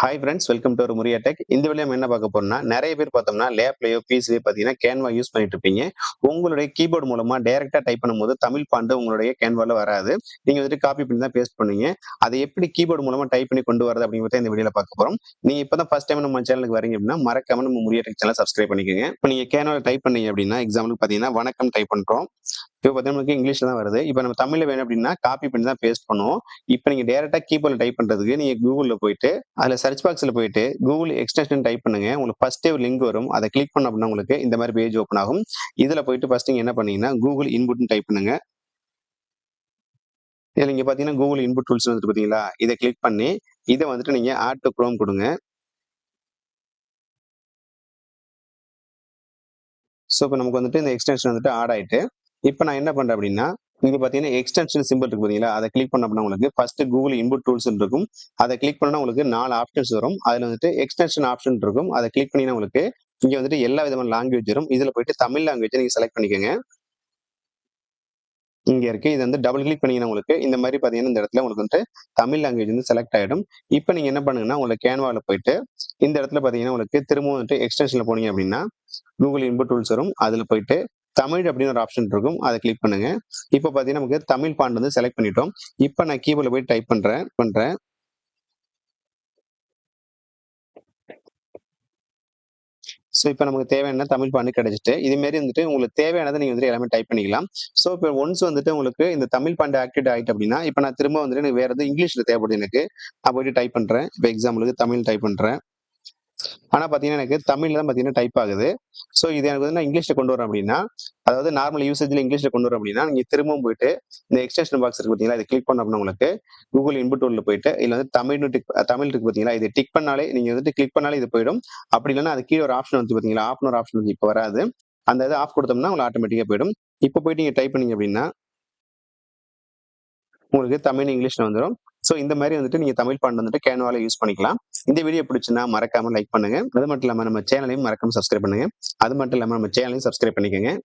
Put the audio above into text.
Hi friends, welcome to ஒரு முரியா tech. இந்த video நம்ம என்ன பார்க்க போறோம்னா, நிறைய பேர் பார்த்தோம்னா லேப்லயோ, பிசிலயோ பார்த்தீங்கன்னா கேன்வா யூஸ் பண்ணிட்டு இருப்பீங்க. உங்களுடைய கீபோர்ட் மூலமா டைரக்ட்டா டைப் பண்ணும்போது தமிழ் ஃபாண்ட் உங்களுடைய கேன்வால வராது. நீங்க வந்துட்டு காப்பி பண்ணி தான் பேஸ்ட் பண்ணுவீங்க. அதை எப்படி கீபோர்ட் மூலமா டைப் பண்ணி கொண்டு வரது அப்படிங்கிறத இந்த வீடியோல பார்க்க போறோம். நீங்க இப்பதான் ஃபர்ஸ்ட் டைம் நம்ம சேனலுக்கு வரீங்க அப்படின்னா மறக்காம நம்ம முரியா டெக் சேனலை சப்ஸ்கிரைப் பண்ணிக்கோங்க. இப்போ நீங்க கேன்வால டைப் பண்ணீங்க அப்படின்னா எக்ஸாம்பிளுக்கு பார்த்தீங்கன்னா வணக்கம் டைப் பண்றோம். இப்போ பார்த்தீங்கன்னா நமக்கு இங்கிலீஷ்ல தான் வருது. இப்போ நம்ம தமிழ்ல வேணும் அப்படின்னா காப்பி பண்ணி தான் பேஸ்ட் பண்ணுவோம். இப்போ நீங்க டைரக்ட்டா கீபோர்ட்ல டைப் பண்றதுக்கு நீங்க கூகுள்ல போயிட்டு அதுல சர்ச் பாக்ஸ்ல போயிட்டு கூகுள் எக்ஸ்டென்ஷன் டைப் பண்ணுங்க. உங்களுக்கு ஃபர்ஸ்டே ஒரு லிங்க் வரும். அதை கிளிக் பண்ண அப்படின்னா உங்களுக்கு இந்த மாதிரி பேஜ் ஓப்பன் ஆகும். இதுல போயிட்டு ஃபர்ஸ்ட் நீங்க என்ன பண்ணீங்கன்னா கூகுள் இன்புட்னு டைப் பண்ணுங்க. இதுல இங்க பாத்தீங்கன்னா கூகுள் இன்புட் டூல்ஸ் வந்துட்டு பாத்தீங்களா, இதை கிளிக் பண்ணி இதை வந்துட்டு நீங்க ஆட் டு குரோம் கொடுங்க. ஸோ இப்போ நமக்கு வந்துட்டு இந்த எக்ஸ்டென்ஷன் வந்துட்டு ஆட் ஆயிட்டு இப்போ நான் என்ன பண்றேன் அப்படின்னா இங்க பாத்தீங்கன்னா எக்ஸ்டென்ஷன் சிம்பிள் இருக்கு பாத்தீங்களா, அதை கிளிக் பண்ண அப்படின்னா உங்களுக்கு ஃபர்ஸ்ட் கூகுள் இன்புட் டூல்ஸ் இருக்கும். அதை கிளிக் பண்ணா உங்களுக்கு 4 ஆப்ஷன்ஸ் வரும். அதுல வந்துட்டு எக்ஸ்டென்ஷன் ஆப்ஷன் இருக்கும். அதை கிளிக் பண்ணினா உங்களுக்கு இங்க வந்துட்டு எல்லா விதமான லாங்குவேஜ் வரும். இதுல போயிட்டு தமிழ் லாங்குவேஜ் நீங்க செலக்ட் பண்ணிக்கோங்க. இங்க இருக்கு. இது வந்து டபுள் கிளிக் பண்ணீங்கன்னா உங்களுக்கு இந்த மாதிரி பாத்தீங்கன்னா இந்த இடத்துல உங்களுக்கு வந்து தமிழ் லாங்குவேஜ் வந்து செலக்ட் ஆயிடும். இப்போ நீங்க என்ன பண்ணுங்கன்னா உங்களுக்கு கேன்வால போயிட்டு இந்த இடத்துல பாத்தீங்கன்னா உங்களுக்கு திரும்பவும் வந்துட்டு எக்ஸ்டென்ஷன்ல போனீங்க அப்படின்னா கூகுள் இன்புட் டூல்ஸ் வரும். அதுல போயிட்டு தமிழ் அப்படின்னு ஒரு ஆப்ஷன் இருக்கும். அதை கிளிக் பண்ணுங்க. இப்போ பாத்தீங்கன்னா நமக்கு தமிழ் ஃபாண்ட் வந்து செலக்ட் பண்ணிட்டோம். இப்போ நான் கீபோர்ட்ல போய் டைப் பண்றேன். ஸோ இப்போ நமக்கு தேவையான தமிழ் ஃபாண்ட் கிடைச்சிட்டு இது மாரி வந்துட்டு உங்களுக்கு தேவையானதை நீங்க வந்துட்டு எல்லாமே டைப் பண்ணிக்கலாம். ஸோ இப்போ ஒன்ஸ் வந்துட்டு உங்களுக்கு இந்த தமிழ் ஃபாண்ட் ஆக்டிவேட் ஆயிட்டு அப்படின்னா இப்போ நான் திரும்ப வந்துட்டு எனக்கு வேற எதுவும் இங்கிலீஷ்ல தேவைப்படுது எனக்கு. நான் போயிட்டு டைப் பண்றேன். இப்போ எக்ஸாம்பிளுக்கு தமிழ் டைப் பண்றேன். ஆனா பாத்தீங்கன்னா எனக்கு தமிழ்ல தான் பாத்தீங்கன்னா டைப் ஆகுது. சோ இது எனக்கு வந்து நான் இங்கிலீஷ்ல கொண்டு வரேன் அப்படின்னா, அதாவது நார்மல் யூசேஜ்ல இங்கிலீஷ்ல கொண்டு வரேன் அப்படின்னா, நீங்க திரும்பவும் போயிட்டு இந்த எக்ஸ்டென்ஷன் பாக்ஸ் இருக்கு பாத்தீங்களா, இதை கிளிக் பண்ண அப்படின்னா உங்களுக்கு கூகுள் இன்புட் டூல்ல போயிட்டு இதுல வந்து தமிழ் இருக்கு பாத்தீங்களா, இதை டிக் பண்ணாலே நீங்க வந்துட்டு கிளிக் பண்ணாலே இது போயிடும். அப்படி இல்லைன்னா அது கீழே ஒரு ஆப்ஷன் வந்து பாத்தீங்களா, ஆப்னு ஒரு ஆப்ஷன் வந்து இப்ப வராது. அந்த இதை ஆஃப் கொடுத்தோம்னா உங்களுக்கு ஆட்டோமேட்டிக்கா போயிடும். இப்ப போயிட்டு நீங்க டைப் பண்ணீங்க அப்படின்னா உங்களுக்கு தமிழ் இங்கிலீஷ்ல வந்துடும். சோ இந்த மாதிரி வந்துட்டு நீங்க தமிழ் ஃபாண்ட் வந்துட்டு கேன்வால யூஸ் பண்ணிக்கலாம். இந்த வீடியோ பிடிச்சுன்னா மறக்காம லைக் பண்ணுங்க. அது மட்டும் இல்லாம நம்ம சேனலையும் மறக்காம சப்ஸ்கிரைப் பண்ணுங்க. அது மட்டும் இல்லாம நம்ம சேனலையும் சப்ஸ்கிரைப் பண்ணிக்கோங்க.